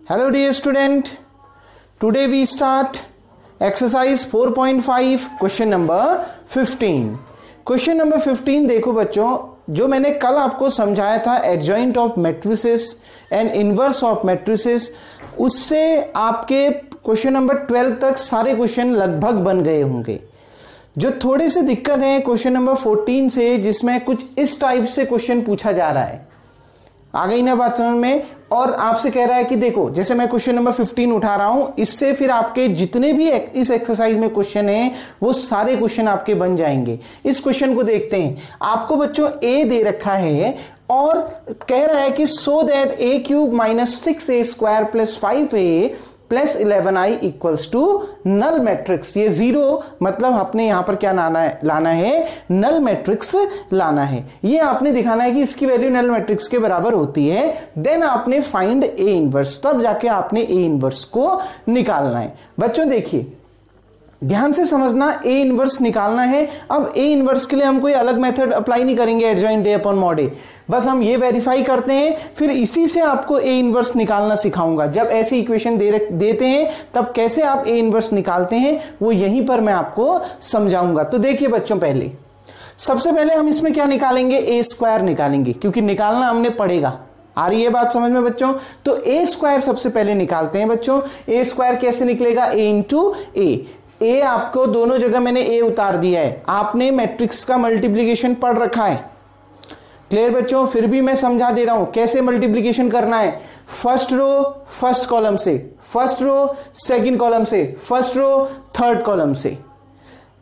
Hello dear student, today we start exercise 4.5 question number 15. Question number 15 देखो बच्चों, जो मैंने कल आपको समझाया था adjoint of matrices and inverse of matrices, उससे आपके क्वेश्चन नंबर 12 तक सारे क्वेश्चन लगभग बन गए होंगे। जो थोड़े से दिक्कत है क्वेश्चन नंबर 14 से, जिसमें कुछ इस टाइप से क्वेश्चन पूछा जा रहा है। आ गई ना बात समझ में? और आपसे कह रहा है कि देखो, जैसे मैं क्वेश्चन नंबर 15 उठा रहा हूं, इससे फिर आपके जितने भी इस एक्सरसाइज में क्वेश्चन हैं वो सारे क्वेश्चन आपके बन जाएंगे। इस क्वेश्चन को देखते हैं। आपको बच्चों ए दे रखा है और कह रहा है कि so that a cube minus 6a square plus 5a plus 11i equals to null matrix. ये जीरो मतलब आपने यहां पर क्या लाना है नल मैट्रिक्स लाना है। ये आपने दिखाना है कि इसकी वैल्यू नल मैट्रिक्स के बराबर होती है। देन आपने फाइंड ए इनवर्स, तब जाके आपने ए इनवर्स को निकालना है। बच्चों देखिए, ध्यान से समझना, ए इनवर्स निकालना है। अब ए इनवर्स के लिए हम कोई अलग मेथड अप्लाई नहीं करेंगे एडजॉइंट ए अपॉन मॉड ए, बस हम ये वेरीफाई करते हैं, फिर इसी से आपको ए इनवर्स निकालना सिखाऊंगा। जब ऐसी इक्वेशन देते हैं तब कैसे आप ए इनवर्स निकालते हैं वो यहीं पर मैं आपको समझाऊंगा। तो देखिए बच्चों, पहले सबसे पहले हम इसमें क्या निकालेंगे, ए स्क्वायर निकालेंगे, क्योंकि निकालना हमने पड़ेगा। आ रही है बात समझ में बच्चों? तो ए स्क्वायर सबसे पहले निकालते हैं बच्चों। ए स्क्वायर कैसे निकलेगा, ए इंटू ए आपको दोनों जगह मैंने ए उतार दिया है। आपने मैट्रिक्स का मल्टीप्लीकेशन पढ़ रखा है, क्लियर बच्चों? फिर भी मैं समझा दे रहा हूं कैसे मल्टीप्लीकेशन करना है। फर्स्ट रो फर्स्ट कॉलम से, फर्स्ट रो सेकंड कॉलम से, फर्स्ट रो थर्ड कॉलम से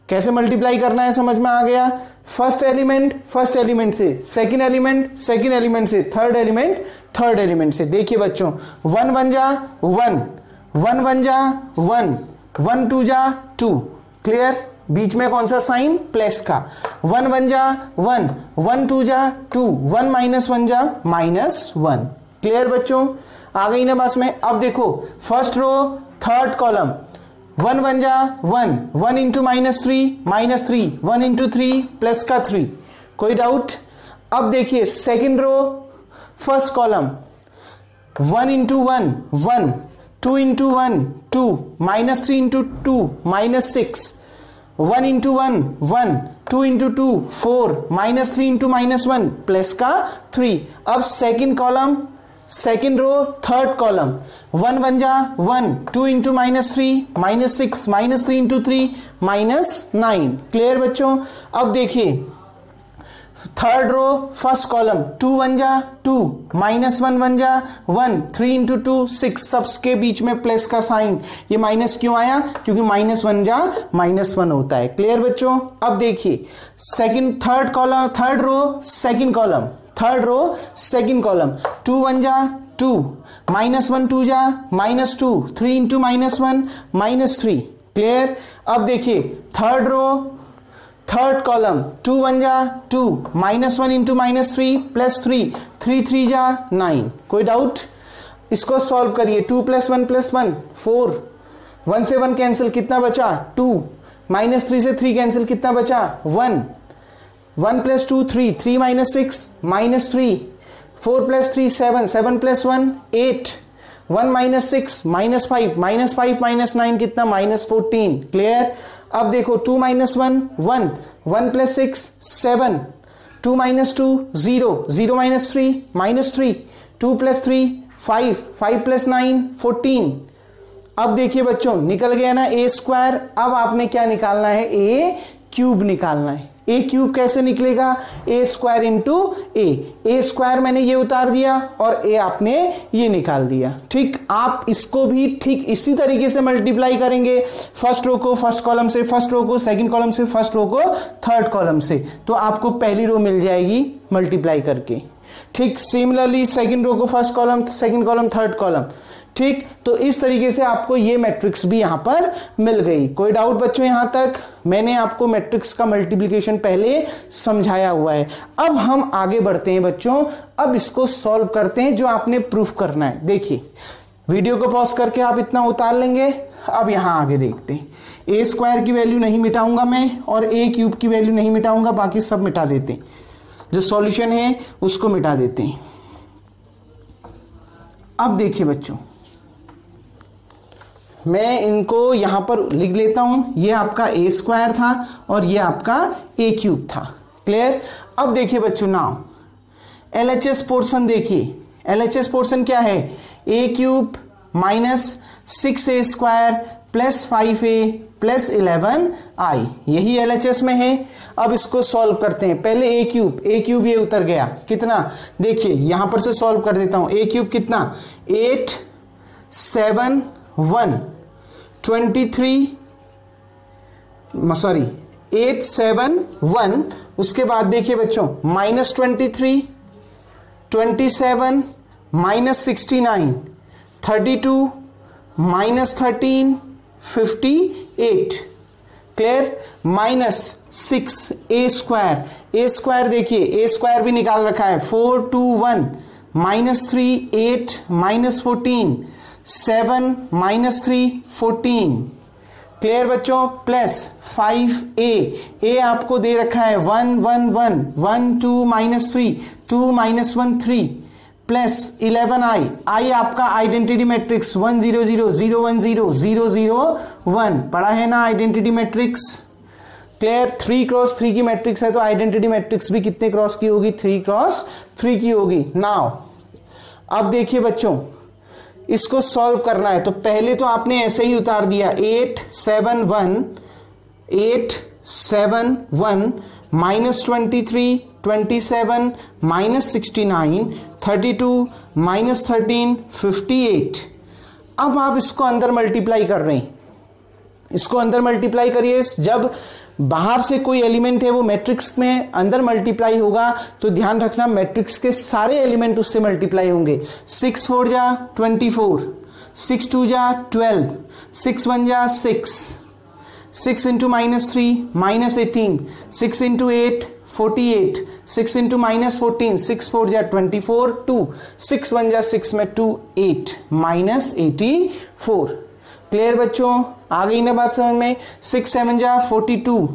कैसे मल्टीप्लाई करना है, समझ में आ गया? फर्स्ट एलिमेंट से, सेकंड एलिमेंट से, थर्ड एलिमेंट से। देखिए बच्चों, 1 1 जा 1, 1 1 जा 1, 1 2 जा 2, क्लियर? बीच में कौन सा साइन, प्लस का। 1 1 जा 1, 1 2 जा 2, 1 माइनस 1 जा -1, क्लियर बच्चों? आ गई ना बस में? अब देखो, फर्स्ट रो थर्ड कॉलम, 1 1 जा 1, 1 इंटू -3, 1 इंटू 3 प्लस का 3, कोई डाउट? अब देखिए second row first column, 1 into 1 1, 2 into 1 2, -3 into 2 -6, 1 into 1 1, 2 into 2 4, -3 into -1 plus का 3। अब second column, second row third column, 1 1 जा 1, 2 इंटू -3 -6, -3 इंटू 3 -9, क्लियर बच्चों? अब देखिए थर्ड रो फर्स्ट कॉलम, 2 1 जा 2, -1 1 जा 1, 3 इंटू 2 6, सबके बीच में प्लस का साइन। ये माइनस क्यों आया? क्योंकि -1 जा -1 होता है, क्लियर बच्चों? अब देखिए थर्ड रो सेकंड कॉलम, 2 1 जा 2, -1 2 जा -2, 3 इंटू -1 -3, क्लियर? अब देखिए थर्ड रो थर्ड कॉलम, 2 1 जा 2, -1 इंटू -3 प्लस 3, 3 3 जा 9, कोई डाउट? इसको सॉल्व करिए। 2 + 1 + 1 4, 1 से 1 कैंसिल, कितना बचा 2, -3 से 3 कैंसिल, कितना बचा 1, 1 + 2 3, 3 - 6 -3, 4 + 3 7, 7 + 1 8, 1 - 6 -5, -5 - 9 कितना -14, क्लियर? अब देखो 2 - 1 1, 1 + 6 7, 2 - 2 0, 0 - 3 -3, 2 + 3 5, 5 + 9 14। अब देखिए बच्चों, निकल गया ना ए स्क्वायर। अब आपने क्या निकालना है, ए क्यूब निकालना है। ए क्यूब कैसे निकलेगा, ए स्क्वायर इंटू ए स्क्वायर मैंने ये उतार दिया और ए आपने ये निकाल दिया। ठीक, आप इसको भी ठीक इसी तरीके से मल्टीप्लाई करेंगे, फर्स्ट रो को फर्स्ट कॉलम से, फर्स्ट रो को सेकंड कॉलम से, फर्स्ट रो को थर्ड कॉलम से, तो आपको पहली रो मिल जाएगी मल्टीप्लाई करके। ठीक, सिमिलरली सेकंड रो को first column, second column, third column. ठीक, तो इस तरीके से आपको ये मैट्रिक्स भी यहां पर मिल गई। कोई डाउट बच्चों यहां तक? मैंने आपको मैट्रिक्स का मल्टीप्लिकेशन पहले समझाया हुआ है। अब हम आगे बढ़ते हैं बच्चों, अब इसको सॉल्व करते हैं जो आपने प्रूफ करना है। देखिए, वीडियो को पॉज करके आप इतना उतार लेंगे। अब यहां आगे देखते हैं। ए स्क्वायर की वैल्यू नहीं मिटाऊंगा मैं और ए क्यूब की वैल्यू नहीं मिटाऊंगा, बाकी सब मिटा देते हैं। जो सॉल्यूशन है उसको मिटा देते हैं। अब देखिए बच्चों, मैं इनको यहां पर लिख लेता हूं, ये आपका ए स्क्वायर था और ये आपका ए क्यूब था। क्लियर। अब देखिए बच्चों, नाउ एलएचएस पोर्शन देखिए, एलएचएस पोर्शन क्या है, a cube minus 6a square plus 5a plus 11i, यही एलएचएस में है। अब इसको सॉल्व करते हैं। पहले ए क्यूब ये उतर गया, कितना देखिए यहां पर से सॉल्व कर देता हूं। ए क्यूब कितना, 8 7 1 23 सॉरी 8 7 1, उसके बाद देखिए बच्चों minus 23 27 minus 69 32 minus 13 58। Clear. Minus 6 ए स्क्वायर, ए स्क्वायर देखिए ए स्क्वायर भी निकाल रखा है, 4 2 1 माइनस 3 8 माइनस 14 7 माइनस 3 14। क्लियर बच्चों। प्लस 5a, ए आपको दे रखा है 1 1 1 1 2 माइनस 3 2 माइनस 1 3 प्लस 11i, आई आपका आइडेंटिटी मैट्रिक्स 1 0 0 0 1 0 0 0 1 पढ़ा है ना आइडेंटिटी मैट्रिक्स। क्लियर। 3 क्रॉस 3 की मैट्रिक्स है तो आइडेंटिटी मैट्रिक्स भी कितने क्रॉस की होगी, 3 क्रॉस 3 की होगी। नाउ अब देखिए बच्चों, इसको सॉल्व करना है तो पहले तो आपने ऐसे ही उतार दिया, 8 7 1 माइनस 23 27 माइनस 69 32 माइनस 13 58। अब आप इसको अंदर मल्टीप्लाई कर रहे हैं, इसको अंदर मल्टीप्लाई करिए। जब बाहर से कोई एलिमेंट है वो मैट्रिक्स में अंदर मल्टीप्लाई होगा तो ध्यान रखना मैट्रिक्स के सारे एलिमेंट उससे मल्टीप्लाई होंगे। 6 4 जा 24, 6 2 जा 12, 6 1 जा 6, 6 into minus 3 minus 18, 6 into 8 48, 6 into minus 14, 6 4 जा 24 2, 6 1 जा 6 में 2 8 माइनस 84। क्लियर बच्चों, आ गई ना बात समझ में। 6 7 जा 42,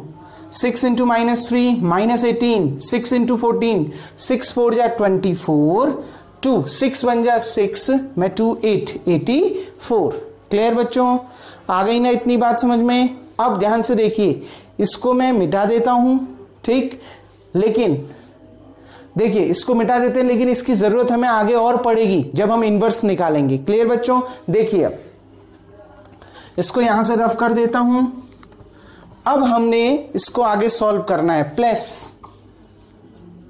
6 इंटू माइनस 3 माइनस 18, 6 इंटू 14, 6 4 जा 24 2, 6 1 जा 6 में 2 8 84। क्लियर बच्चों, आ गई ना इतनी बात समझ में। अब ध्यान से देखिए, इसको मैं मिटा देता हूं, ठीक, लेकिन देखिए इसको मिटा देते हैं लेकिन इसकी जरूरत हमें आगे और पड़ेगी जब हम इनवर्स निकालेंगे। क्लियर बच्चों। देखिए अब इसको यहां से रफ कर देता हूं। अब हमने इसको आगे सॉल्व करना है। प्लस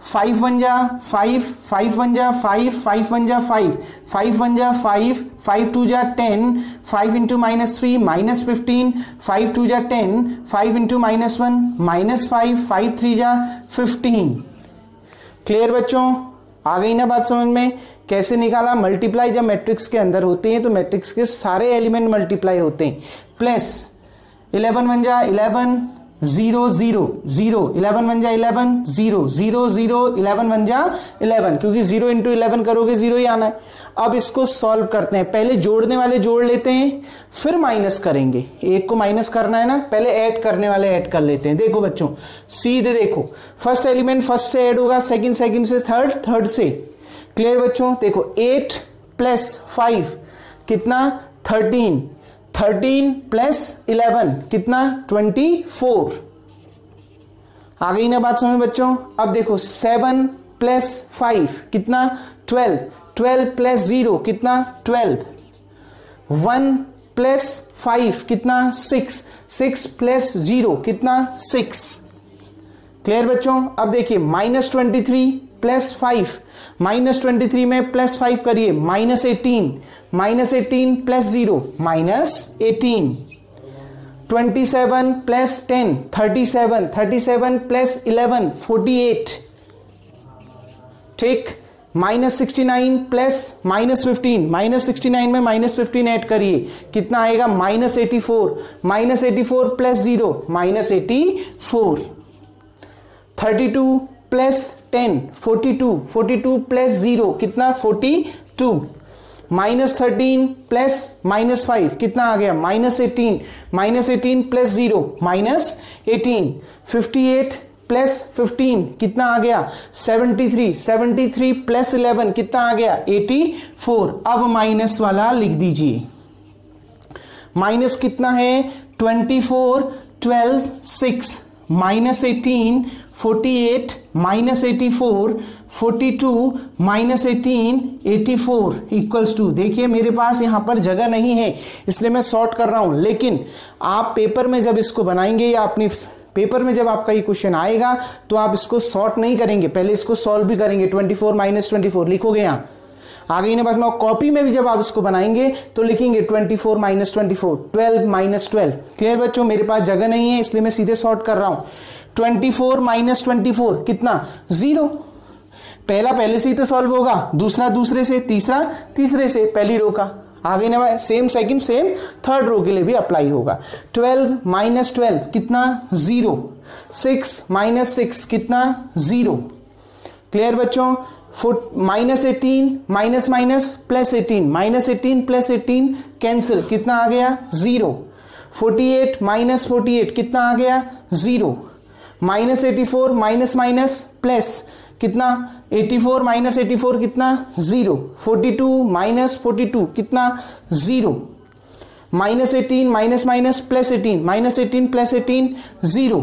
5 1 जा 5, 5 1 जा 5, 5 1 जा 5, 5 1 जा 5, 5 2 जा 10, 5 इंटू माइनस 3 माइनस 15, 5 2 जा 10, 5 इंटू माइनस 1 माइनस 5, 5 3 जा 15। क्लियर बच्चों, आ गई ना बात समझ में। कैसे निकाला, मल्टीप्लाई जब मैट्रिक्स के अंदर होते हैं तो मैट्रिक्स के सारे एलिमेंट मल्टीप्लाई होते हैं। प्लस 11 1 जा 11 0 0 0, 11 1 जा 11 0 0 0, 11 1 जा 11, क्योंकि 0 इंटू 11 करोगे 0 ही आना है। अब इसको सॉल्व करते हैं। पहले जोड़ने वाले जोड़ लेते हैं फिर माइनस करेंगे। एक को माइनस करना है ना, पहले ऐड करने वाले ऐड कर लेते हैं। देखो बच्चों सीधे देखो, फर्स्ट एलिमेंट फर्स्ट से ऐड होगा, सेकंड सेकंड से, थर्ड थर्ड से। क्लियर बच्चों। देखो 8 प्लस 5 कितना 13, 13 प्लस 11 कितना 24। आ गई ना बात समझ बच्चों। अब देखो 7 प्लस 5 कितना 12, 12 प्लस 0 कितना 12, 1 प्लस 5 कितना 6, 6 प्लस 0 कितना 6। क्लियर बच्चों। अब देखिए -23 प्लस 5, -23 में प्लस 5 करिए -18, -18 प्लस 0 -18, 27 प्लस 10 37, 37 प्लस 11 48। ठीक। -69 प्लस -15, -69 में -15 ऐड करिए कितना आएगा -84, -84 प्लस 0 -84, 32 प्लस 10 42, 42 प्लस 0 कितना 42, -13 प्लस -5 कितना आ गया -18, -18 प्लस 0 -18, 58 प्लस 15 कितना आ गया 73, 73 प्लस 11 कितना आ गया 84। अब माइनस वाला लिख दीजिए, माइनस कितना है 24, 12, 6, minus 18, 48, minus 84, 42, minus 18, 84 equals to, देखिए मेरे पास यहां पर जगह नहीं है इसलिए मैं सॉर्ट कर रहा हूं, लेकिन आप पेपर में जब इसको बनाएंगे या अपनी पेपर में जब आपका ये क्वेश्चन आएगा तो आप इसको सॉर्ट नहीं करेंगे, पहले इसको सॉल्व भी करेंगे। 24 माइनस 24 लिखोगे यहां आगे ना, बस मैं कॉपी में भी जब आप इसको बनाएंगे तो लिखेंगे 24 माइनस 24, 12 माइनस 12। क्लियर बच्चों, मेरे पास जगह नहीं है इसलिए मैं सीधे सॉर्ट कर रहा हूं। 24 माइनस 24 कितना 0, पहला पहले से ही तो सॉल्व होगा, दूसरा दूसरे से, तीसरा तीसरे से, पहली रो का आगे ना same second same third row के लिए भी अप्लाई होगा। 12 माइनस 12 कितना 0, 6 माइनस 6 कितना 0। क्लियर बच्चों, minus 18 minus minus plus 18, minus 18 plus 18 cancel, कितना आ गया 0। 48 माइनस 48 कितना आ गया 0। माइनस 84 माइनस माइनस प्लस कितना 84 माइनस 84 कितना 0। 42 माइनस 42 कितना 0। Minus 18 minus minus plus 18, minus 18 plus 18 0।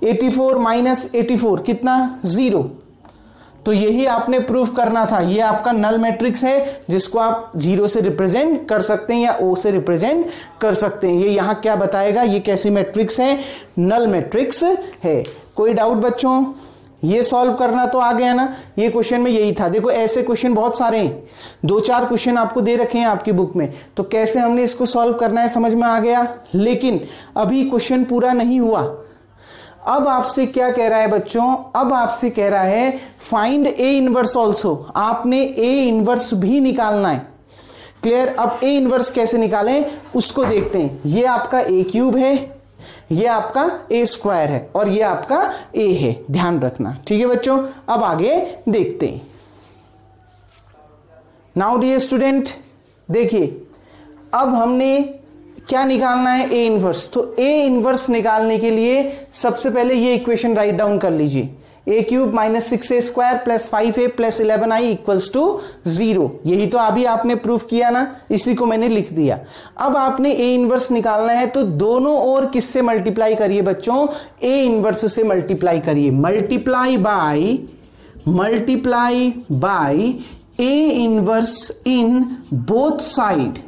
84 minus 84 कितना 0। तो यही आपने प्रूफ करना था। ये आपका नल मैट्रिक्स है जिसको आप 0 से रिप्रेजेंट कर सकते हैं या O से रिप्रेजेंट कर सकते हैं। ये यहां क्या बताएगा, ये कैसी मैट्रिक्स है, नल मैट्रिक्स है। कोई डाउट बच्चों, ये सॉल्व करना तो आ गया ना, ये क्वेश्चन में यही था। देखो ऐसे क्वेश्चन बहुत सारे हैं, 2-4 क्वेश्चन आपको दे रखे हैं आपकी बुक में, तो कैसे हमने इसको सॉल्व करना है समझ में आ गया। लेकिन अभी क्वेश्चन पूरा नहीं हुआ। अब आपसे क्या कह रहा है बच्चों, अब आपसे कह रहा है फाइंड ए इनवर्स ऑल्सो, आपने ए इनवर्स भी निकालना है। क्लियर, अब ए इनवर्स कैसे निकालें उसको देखते हैं। ये आपका ए क्यूब है, ये आपका ए स्क्वायर है और ये आपका ए है, ध्यान रखना। ठीक है बच्चों, अब आगे देखते हैं। नाउ डियर स्टूडेंट, देखिए अब हमने क्या निकालना है, ए इनवर्स। तो ए इनवर्स निकालने के लिए सबसे पहले ये इक्वेशन राइट डाउन कर लीजिए, a cube minus 6a square plus 5a plus 11i equals to 0। यही तो अभी आपने प्रूफ किया ना, इसी को मैंने लिख दिया। अब आपने ए इनवर्स निकालना है तो दोनों ओर किससे मल्टीप्लाई करिए बच्चों, ए इनवर्स से मल्टीप्लाई करिए। Multiply by A inverse in both side,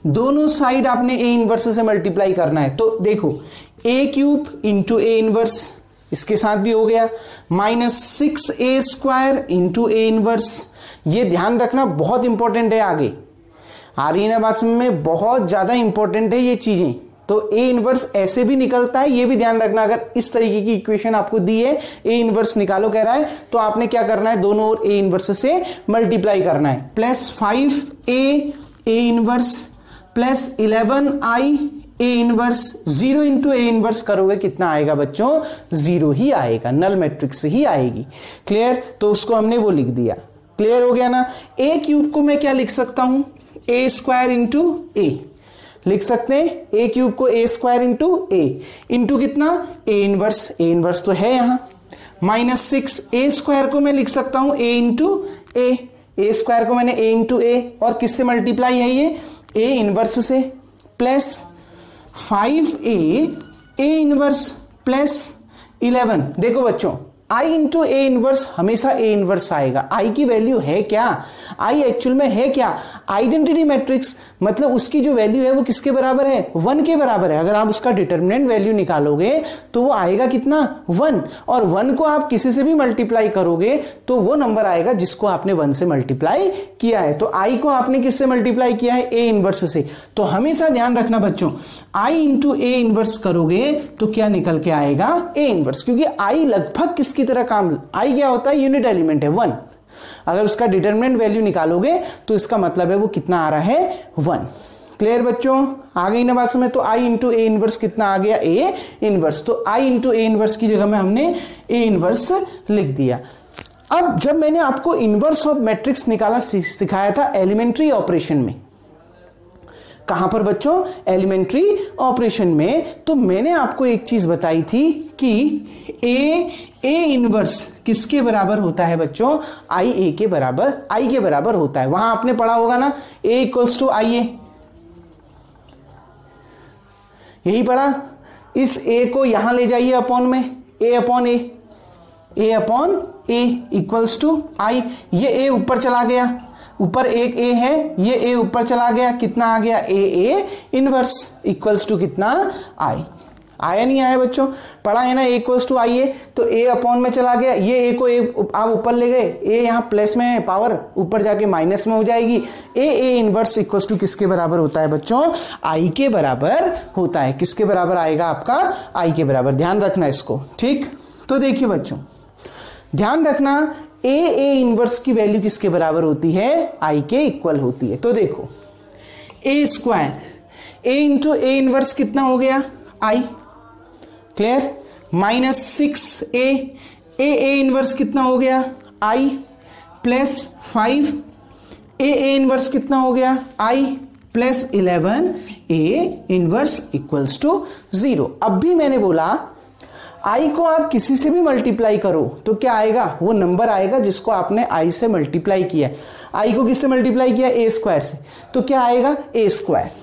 दोनों साइड आपने ए इनवर्स से मल्टीप्लाई करना है। तो देखो ए क्यूब इंटू ए इनवर्स, इसके साथ भी हो गया, minus 6a square into a inverse. ये ध्यान रखना बहुत इंपॉर्टेंट है, आगे आ रही है ना बात में, बहुत ज्यादा इंपॉर्टेंट है ये चीजें। तो ए इनवर्स ऐसे भी निकलता है, ये भी ध्यान रखना। अगर इस तरीके की इक्वेशन आपको दी है, ए इनवर्स निकालो कह रहा है, तो आपने क्या करना है, दोनों ओर ए इनवर्स से मल्टीप्लाई करना है। Plus 5a A inverse plus 11i A inverse, 0 into a inverse करोगे कितना आएगा बच्चों, 0 ही आएगा, नल मैट्रिक्स ही आएगी। क्लियर, तो उसको हमने वो लिख दिया। क्लियर हो गया ना। ए क्यूब को मैं क्या लिख सकता हूं, ए स्क्वायर इंटू ए लिख सकते हैं। ए क्यूब को ए स्क्वायर इंटू ए इंटू कितना, ए इनवर्स तो है यहां, माइनस 6 ए स्क्वायर को मैं लिख सकता हूं ए इंटू ए स्क्वायर को मैंने ए इंटू ए, और किससे मल्टीप्लाई है ये, ए इनवर्स से, plus 5a A inverse plus 11। देखो बच्चों, i इंटू ए इनवर्स हमेशा ए इनवर्स आएगा। i की वैल्यू है क्या, i एक्चुअल में है क्या, आइडेंटिटी मैट्रिक्स, मतलब उसकी जो वैल्यू है वो किसके बराबर है, 1 के बराबर है। अगर आप उसका डिटर्मिनेंट वैल्यू निकालोगे तो वो आएगा कितना 1, और 1 को आप किसी से भी मल्टीप्लाई करोगे तो वो नंबर आएगा जिसको आपने 1 से मल्टीप्लाई किया है। तो i को आपने किससे मल्टीप्लाई किया है, ए इनवर्स से। तो हमेशा ध्यान रखना बच्चों, i इंटू ए इनवर्स करोगे तो क्या निकल के आएगा, ए इनवर्स, क्योंकि i लगभग किसकी तरह काम, i क्या होता है, यूनिट एलिमेंट है 1। अगर उसका डिटरमिनेंट वैल्यू निकालोगे तो इसका मतलब है वो कितना आ रहा है 1। क्लियर बच्चों, आ गई ना बात समझ। तो i इंटू ए इनवर्स कितना आ गया, ए इनवर्स। तो i इंटू ए इनवर्स की जगह में हमने ए इनवर्स लिख दिया। अब जब मैंने आपको इनवर्स ऑफ मैट्रिक्स निकाला सिखाया था एलिमेंट्री ऑपरेशन में, कहां पर बच्चों, एलिमेंट्री ऑपरेशन में, तो मैंने आपको एक चीज बताई थी कि ए इनवर्स किसके बराबर होता है बच्चों, आई के बराबर होता है। वहां आपने पढ़ा होगा ना, ए इक्वल्स टू आई ए, यही पढ़ा। इस ए को यहां ले जाइए अपॉन में, ए अपॉन ए इक्वल्स टू आई। ये ए ऊपर चला गया, ऊपर एक ए है, ये ए ऊपर चला गया, कितना आ गया ए इनवर्स इक्वल्स टू कितना आई। आया नहीं आया बच्चों, पढ़ा है ना, ए इक्वल्स टू आई है, तो ए अपॉन में चला गया, ये ए को आप ऊपर ले गए, ए यहाँ प्लस में है, पावर ऊपर जाके माइनस में हो जाएगी। ए इनवर्स इक्वल्स टू किसके बराबर होता है बच्चों, आई के बराबर होता है। किसके बराबर आएगा आपका, आई के बराबर। ध्यान रखना इसको, ठीक। तो देखिए बच्चों ध्यान रखना, ए इनवर्स की वैल्यू किसके बराबर होती है, आई के इक्वल होती है। तो देखो a square, a into a inverse कितना हो गया, I, clear, minus 6 a inverse कितना हो गया, आई, प्लस 5 ए इनवर्स कितना हो गया, I, plus 11 A inverse equals to 0। अब भी मैंने बोला आई को आप किसी से भी मल्टीप्लाई करो तो क्या आएगा, वो नंबर आएगा जिसको आपने आई से मल्टीप्लाई किया। आई को किससे मल्टीप्लाई किया, ए स्क्वायर से, तो क्या आएगा ए स्क्वायर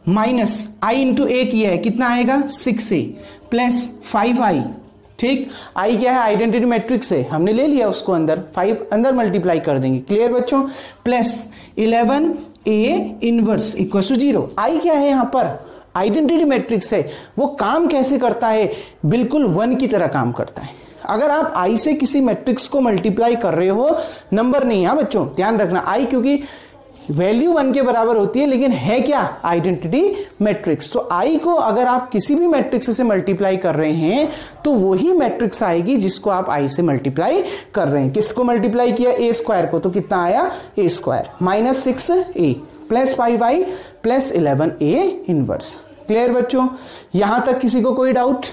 माइनस आई इंटू ए किया है, कितना आएगा 6a प्लस 5i, ठीक। आई क्या है, आइडेंटिटी मैट्रिक्स है, हमने ले लिया उसको अंदर, 5 अंदर मल्टीप्लाई कर देंगे, क्लियर बच्चों, plus 11a inverse equal to 0। I क्या है यहाँ पर, आइडेंटिटी मैट्रिक्स है, वो काम कैसे करता है, बिल्कुल 1 की तरह काम करता है। अगर आप आई से किसी मैट्रिक्स को मल्टीप्लाई कर रहे हो, नंबर नहीं है बच्चों, ध्यान रखना, आई क्योंकि वैल्यू 1 के बराबर होती है, लेकिन है क्या, आइडेंटिटी मैट्रिक्स। तो आई को अगर आप किसी भी मैट्रिक्स से मल्टीप्लाई कर रहे हैं तो वही मैट्रिक्स आएगी जिसको आप आई से मल्टीप्लाई कर रहे हैं। किसको मल्टीप्लाई किया, ए स्क्वायर को, तो कितना आया a square minus 6a plus 5i plus 11a inverse. Clear बच्चों, यहां तक किसी को कोई डाउट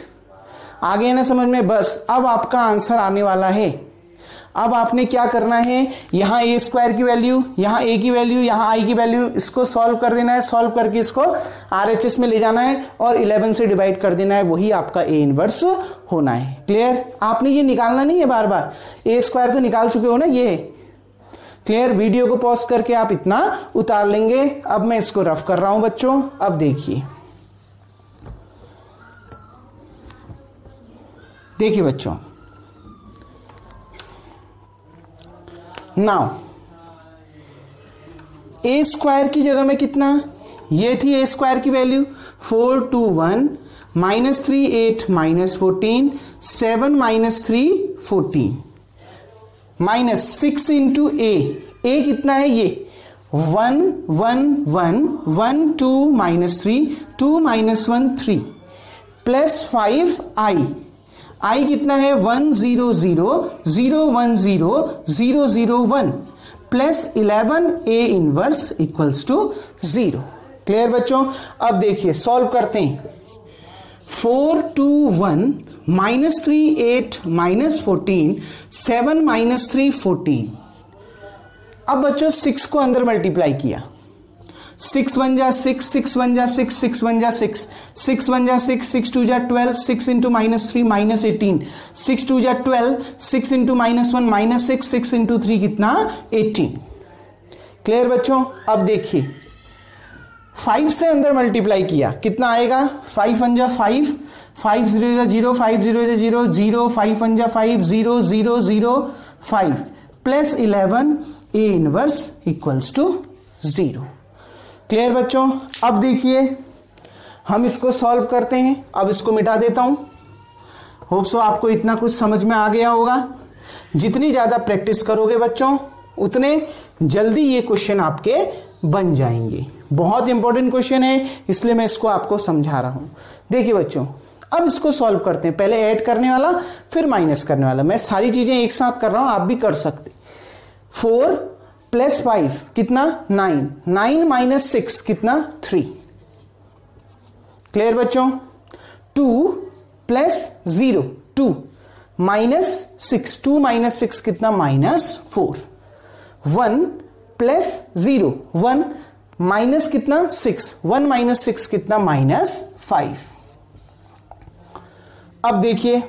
आ गया ना समझ में। बस अब आपका आंसर आने वाला है। अब आपने क्या करना है, यहां ए स्क्वायर की वैल्यू, यहां ए की वैल्यू, यहां आई की वैल्यू, इसको सॉल्व कर देना है, सॉल्व करके इसको आरएचएस में ले जाना है और 11 से डिवाइड कर देना है, वही आपका ए इनवर्स होना है। क्लियर, आपने ये निकालना नहीं है बार बार, ए स्क्वायर तो निकाल चुके हो ना, ये क्लियर। वीडियो को पॉज करके आप इतना उतार लेंगे। अब मैं इसको रफ कर रहा हूं बच्चों। अब देखिए बच्चों, नाउ ए स्क्वायर की जगह में कितना, ये थी ए स्क्वायर की value 421 minus 3 8 minus 14 7 minus 3 14 minus 6 into a कितना है, ये 1 1 1 1 2 माइनस 3 2 माइनस 1 3 प्लस 5i, आई कितना है 1 0 0 0 1 0 0 0 1 plus 11a inverse equals to 0। Clear बच्चों, अब देखिए सॉल्व करते हैं। 4 2 1 माइनस 3 8 माइनस 14 7 माइनस 3 14। अब बच्चों 6 को अंदर मल्टीप्लाई किया, 6 1 जा 6 6 1 जा 6 6 1 जा 6 6 1 जा 6 6 2 जा 12 6 इंटू माइनस 3 माइनस 18 6 2 जा 12 6 इंटू माइनस 1 माइनस 6 6 इंटू 3 कितना 18। क्लियर बच्चों, अब देखिए 5 से अंदर मल्टीप्लाई किया, कितना आएगा 5 1 जा 5 5 0 जा 0 5 0 जा 0 0 5 1 जा 5 0 0 0 5 plus 11 A inverse equals to 0। Clear बच्चों, अब देखिए हम इसको सॉल्व करते हैं। अब इसको मिटा देता हूं। होप सो आपको इतना कुछ समझ में आ गया होगा। जितनी ज्यादा प्रैक्टिस करोगे बच्चों उतने जल्दी ये क्वेश्चन आपके बन जाएंगे। बहुत इंपॉर्टेंट क्वेश्चन है, इसलिए मैं इसको आपको समझा रहा हूं। देखिए बच्चों, अब इसको सॉल्व करते हैं। पहले ऐड करने वाला फिर माइनस करने वाला। मैं सारी चीजें एक साथ कर रहा हूं, आप भी कर सकते। 4 प्लस 5 कितना 9 9 माइनस 6 कितना 3। क्लियर बच्चों, 2 प्लस 0 2 माइनस 6 2 माइनस 6 कितना माइनस 4। 1 प्लस 0 1 माइनस कितना 6 1 माइनस 6 कितना माइनस 5। अब देखिए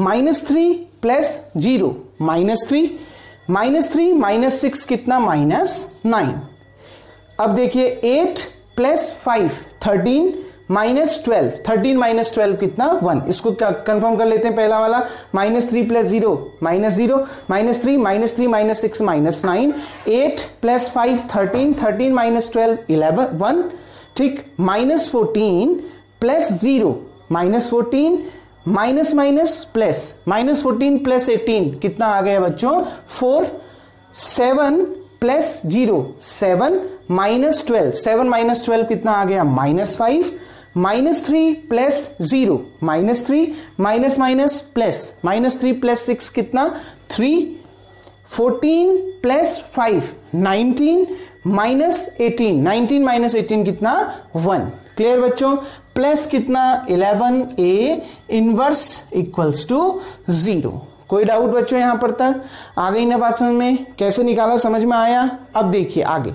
minus 3 plus 0 minus 3 minus 3 minus 6 कितना माइनस 9। अब देखिए 8 प्लस 5 13 माइनस 12, 13 माइनस 12 कितना 1। इसको कंफर्म कर लेते हैं। पहला वाला -3 plus 0 minus 0, -3 minus 6 minus 9, 8 plus 5 13, 13 minus 12 11 1, ठीक। -14 plus 0 -14 minus minus plus, -14 plus 18 कितना आ गया बच्चों 4, 7 प्लस 0 7 माइनस 12, 7 माइनस 12 कितना आ गया -5, -3 plus 0 -3 minus minus plus, -3 plus 6 कितना 3, 14 प्लस 5 19 माइनस 18, 19 माइनस 18 कितना 1। क्लियर बच्चों। प्लस कितना 11 a इनवर्स इक्वल्स टू 0। कोई डाउट बच्चों यहां पर तक आ गई ना बात समझ में? कैसे निकाला समझ में आया? अब देखिए आगे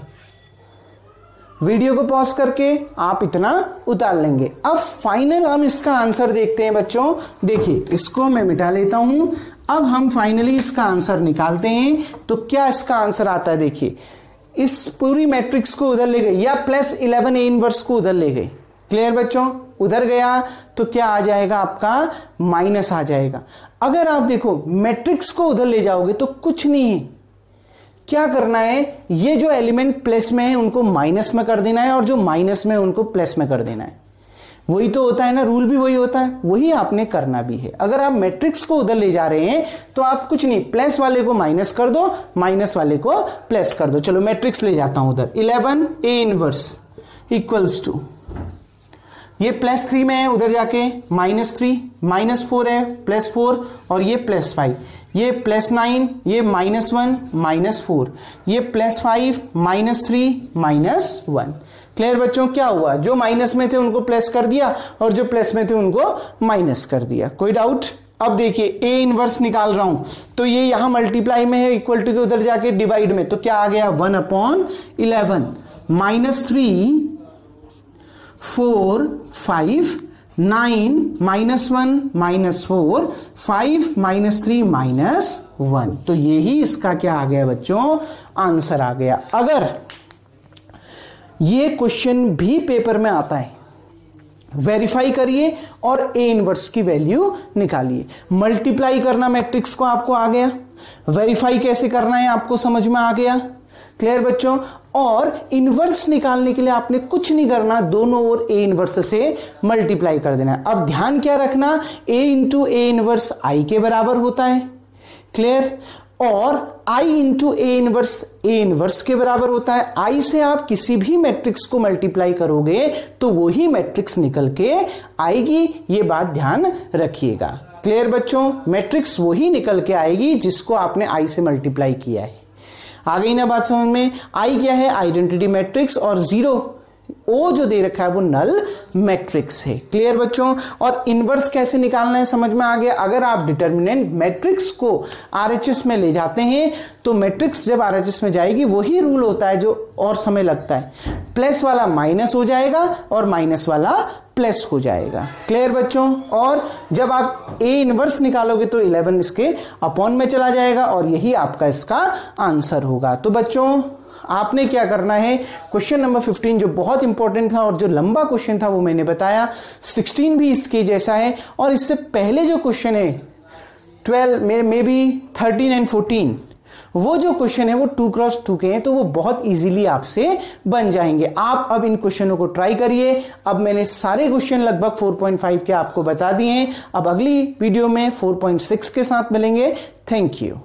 वीडियो को पॉज करके आप इतना उतार लेंगे। अब फाइनल हम इसका आंसर देखते हैं बच्चों। देखिए इसको मैं मिटा लेता हूं। अब हम फाइनली इसका आंसर निकालते हैं। तो क्या इसका आंसर आता है? देखिए इस पूरी मैट्रिक्स को उधर ले गए या प्लस 11 ए इनवर्स को उधर ले गए। क्लियर बच्चों। उधर गया तो क्या आ जाएगा आपका माइनस आ जाएगा। अगर आप देखो मैट्रिक्स को उधर ले जाओगे तो कुछ नहीं है। क्या करना है, ये जो एलिमेंट प्लस में है उनको माइनस में कर देना है और जो माइनस में उनको प्लस में कर देना है। वही तो होता है ना, रूल भी वही होता है, वही आपने करना भी है। अगर आप मैट्रिक्स को उधर ले जा रहे हैं तो आप कुछ नहीं, प्लस वाले को माइनस कर दो, माइनस वाले को प्लस कर दो। चलो मैट्रिक्स ले जाता हूं उधर। 11 ए इनवर्स इक्वल्स टू, ये +3 में है, उधर जाके -3, -4 है, +4 और ये +5, ये +9, ये -1 -4, ये +5 -3 -1। क्लियर बच्चों। क्या हुआ, जो माइनस में थे उनको प्लस कर दिया और जो प्लस में थे उनको माइनस कर दिया। कोई डाउट? अब देखिए ए इनवर्स निकाल रहा हूं तो ये यहां मल्टीप्लाई में है, इक्वल टू के उधर जाके डिवाइड में, तो क्या आ गया 1/11 -3 4 5 9 -1 -4 5 -3 -1। तो यही इसका क्या आ गया बच्चों, आंसर आ गया। अगर ये क्वेश्चन भी पेपर में आता है, वेरीफाई करिए और ए इनवर्स की वैल्यू निकालिए। मल्टीप्लाई करना मैट्रिक्स को आपको आ गया, वेरीफाई कैसे करना है आपको समझ में आ गया। क्लियर बच्चों। और इनवर्स निकालने के लिए आपने कुछ नहीं करना, दोनों ओर ए इनवर्स से मल्टीप्लाई कर देना। अब ध्यान क्या रखना, ए इंटू ए इनवर्स आई के बराबर होता है। क्लियर। और I इंटू ए इनवर्स के बराबर होता है। I से आप किसी भी मैट्रिक्स को मल्टीप्लाई करोगे तो वही मैट्रिक्स निकल के आएगी, ये बात ध्यान रखिएगा। क्लियर बच्चों। मैट्रिक्स वही निकल के आएगी जिसको आपने I से मल्टीप्लाई किया है। आ गई ना बात समझ में? I क्या है, आइडेंटिटी मैट्रिक्स, और 0 ओ जो दे रखा है वो नल मैट्रिक्स है। क्लियर बच्चों। और इनवर्स कैसे निकालना है समझ में आ गया। अगर आप डिटर्मिनेंट मैट्रिक्स को आरएचएस में ले जाते हैं तो मैट्रिक्स जब आरएचएस में जाएगी वही रूल होता है जो और समय लगता है, प्लस वाला माइनस हो जाएगा और माइनस वाला प्लस हो जाएगा। क्लियर बच्चों। और जब आप ए इनवर्स निकालोगे तो 11 इसके अपॉन में चला जाएगा और यही आपका इसका आंसर होगा। तो बच्चों आपने क्या करना है, क्वेश्चन नंबर 15 जो बहुत इंपॉर्टेंट था और जो लंबा क्वेश्चन था वो मैंने बताया, 16 भी इसके जैसा है, और इससे पहले जो क्वेश्चन है 12 में भी 13 एंड 14, वो जो क्वेश्चन है वो 2x2 के हैं, तो वो बहुत इजीली आपसे बन जाएंगे। आप अब इन क्वेश्चनों को ट्राई करिए। अब मैंने सारे क्वेश्चन लगभग 4.5 के आपको बता दिए हैं। अब अगली वीडियो में 4.6 के साथ मिलेंगे। Thank you.